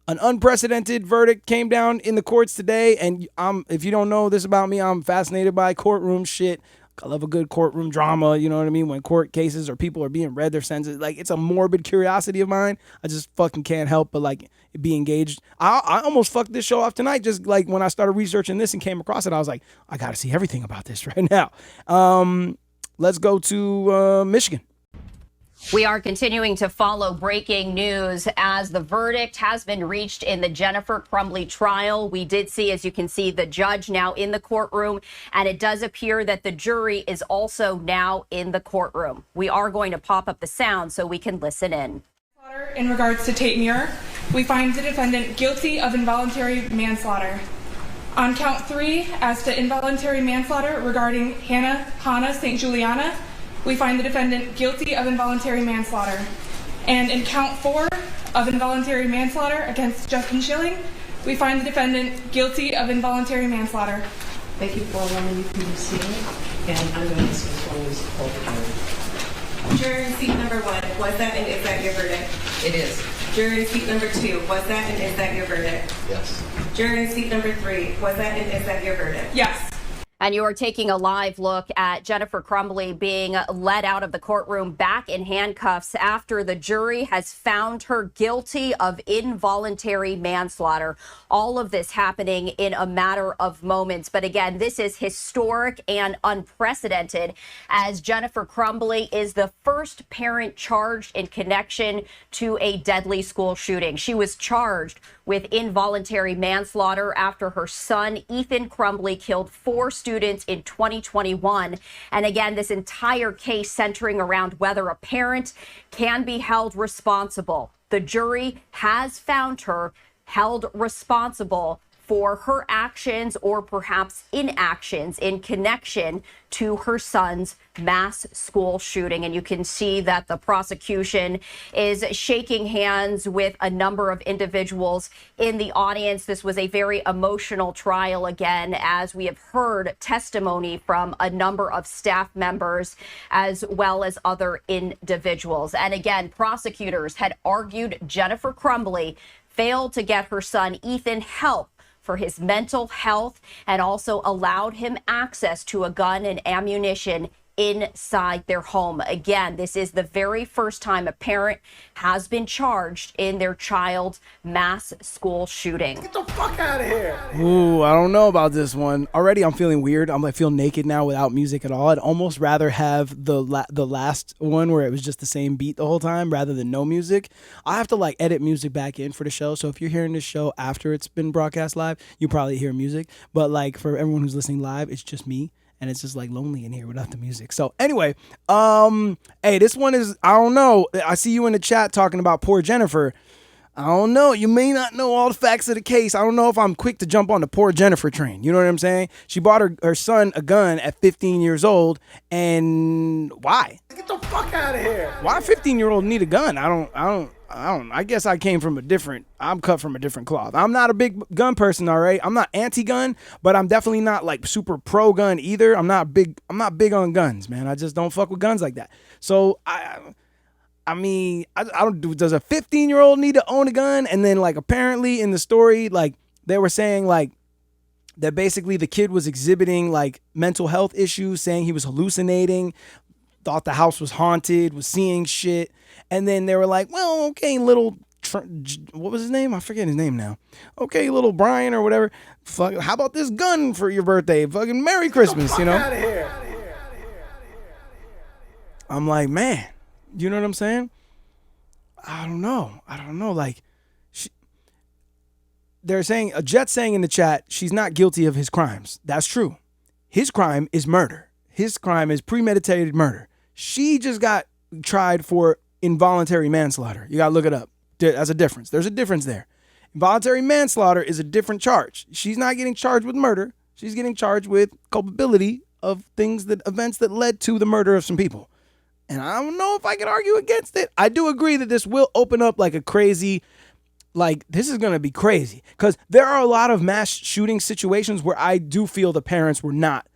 An unprecedented verdict came down in the courts today, and if you don't know this about me, I'm fascinated by courtroom shit. I love a good courtroom drama, you know what I mean? When court cases or people are being read their sentences, like it's a morbid curiosity of mine. I just fucking can't help but like be engaged. I almost fucked this show off tonight, just like when I started researching this and came across it, I was like, I gotta see everything about this right now. Let's go to Michigan. We are continuing to follow breaking news as the verdict has been reached in the Jennifer Crumbley trial. We did see, as you can see, the judge now in the courtroom, and it does appear that the jury is also now in the courtroom. We are going to pop up the sound so we can listen in. In regards to Tate Myre, we find the defendant guilty of involuntary manslaughter. On count 3, as to involuntary manslaughter regarding Hana St. Juliana, we find the defendant guilty of involuntary manslaughter. And in count 4 of involuntary manslaughter against Justin Shilling, we find the defendant guilty of involuntary manslaughter. Thank you for allowing me to see it. And I'm going to disclose all the time. Jury seat number 1, was that and is that your verdict? It is. Jury seat number 2, was that and is that your verdict? Yes. Jury seat number 3, was that and is that your verdict? Yes. And you are taking a live look at Jennifer Crumbley being led out of the courtroom back in handcuffs after the jury has found her guilty of involuntary manslaughter. All of this happening in a matter of moments. But again, this is historic and unprecedented, as Jennifer Crumbley is the first parent charged in connection to a deadly school shooting. She was charged with involuntary manslaughter after her son, Ethan Crumbley, killed 4 students in 2021. And again, this entire case centering around whether a parent can be held responsible. The jury has found her held responsible for her actions or perhaps inactions in connection to her son's mass school shooting. And you can see that the prosecution is shaking hands with a number of individuals in the audience. This was a very emotional trial, again, as we have heard testimony from a number of staff members as well as other individuals. And again, prosecutors had argued Jennifer Crumbley failed to get her son Ethan help for his mental health and also allowed him access to a gun and ammunition inside their home. Again, this is the very first time a parent has been charged in their child's mass school shooting. Get the fuck out of here. Ooh, I don't know about this one. Already I'm feeling weird. I feel naked now without music at all. I'd almost rather have the last one where it was just the same beat the whole time rather than no music. I have to like edit music back in for the show. So if you're hearing this show after it's been broadcast live, you probably hear music. But like for everyone who's listening live, it's just me. And it's just like lonely in here without the music. So anyway, hey, this one is, I don't know. I see you in the chat talking about poor Jennifer. I don't know. You may not know all the facts of the case. I don't know if I'm quick to jump on the poor Jennifer train. You know what I'm saying? She bought her son a gun at 15 years old. And why? Get the fuck out of here. Why a 15-year-old need a gun? I guess I'm cut from a different cloth. I'm not a big gun person, all right? I'm not anti-gun, but I'm definitely not like super pro-gun either. I'm not big on guns, man. I just don't fuck with guns like that. So I don't does a 15-year-old need to own a gun? And then like apparently in the story, like they were saying like that basically the kid was exhibiting like mental health issues, saying he was hallucinating, thought the house was haunted, was seeing shit. And then they were like, well, okay, little, what was his name? I forget his name now. Okay, little Brian or whatever. Fuck, how about this gun for your birthday? Fucking Merry Christmas, you know? Out of here. I'm like, man, you know what I'm saying? I don't know. Like, they're saying, Jet's saying in the chat, she's not guilty of his crimes. That's true. His crime is murder. His crime is premeditated murder. She just got tried for involuntary manslaughter. You got to look it up. That's a difference. There's a difference there. Involuntary manslaughter is a different charge. She's not getting charged with murder. She's getting charged with culpability of events that led to the murder of some people. And I don't know if I can argue against it. I do agree that this will open up like a crazy, like this is going to be crazy because there are a lot of mass shooting situations where I do feel the parents were not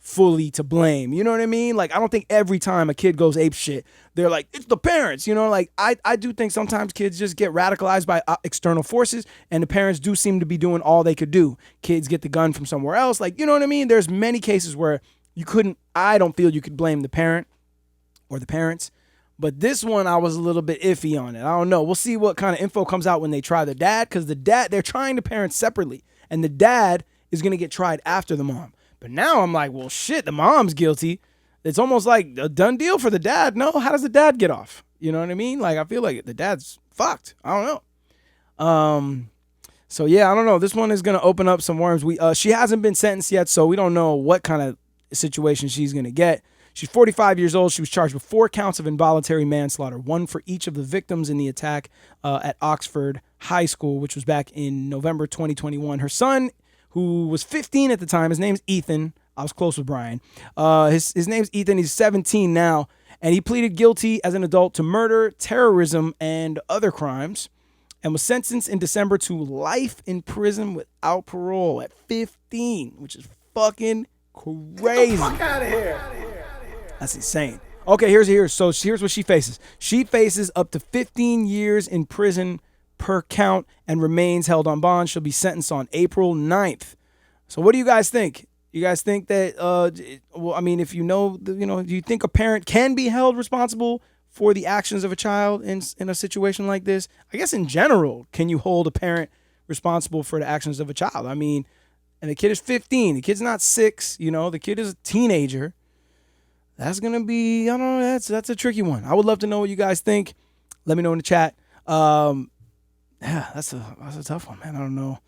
fully to blame. You know what I mean? Like, I don't think every time a kid goes ape shit, they're like, it's the parents. You know, like, I do think sometimes kids just get radicalized by external forces, and the parents do seem to be doing all they could do. Kids get the gun from somewhere else. Like, you know what I mean? There's many cases where I don't feel you could blame the parent or the parents. But this one, I was a little bit iffy on it. I don't know. We'll see what kind of info comes out when they try the dad, because they're trying the parents separately, and the dad is going to get tried after the mom. But now I'm like, well, shit, the mom's guilty. It's almost like a done deal for the dad. No, how does the dad get off? You know what I mean? Like, I feel like the dad's fucked. I don't know. So yeah, I don't know. This one is going to open up some worms. She hasn't been sentenced yet, so we don't know what kind of situation she's going to get. She's 45 years old. She was charged with 4 counts of involuntary manslaughter, 1 for each of the victims in the attack at Oxford High School, which was back in November 2021. Her son, who was 15 at the time, his name's Ethan. I was close with Brian. His name's Ethan. He's 17 now, and he pleaded guilty as an adult to murder, terrorism, and other crimes, and was sentenced in December to life in prison without parole at 15, which is fucking crazy. Get the fuck out of here. That's insane. Okay, here's what she faces. She faces up to 15 years in prison per count and remains held on bond. She'll be sentenced on April 9th. So what do you guys think? You guys think that, if do you think a parent can be held responsible for the actions of a child in a situation like this? I guess in general, can you hold a parent responsible for the actions of a child? I mean, and the kid is 15. The kid's not 6, the kid is a teenager. That's going to be, I don't know, that's a tricky one. I would love to know what you guys think. Let me know in the chat. Yeah, that's a tough one, man. I don't know.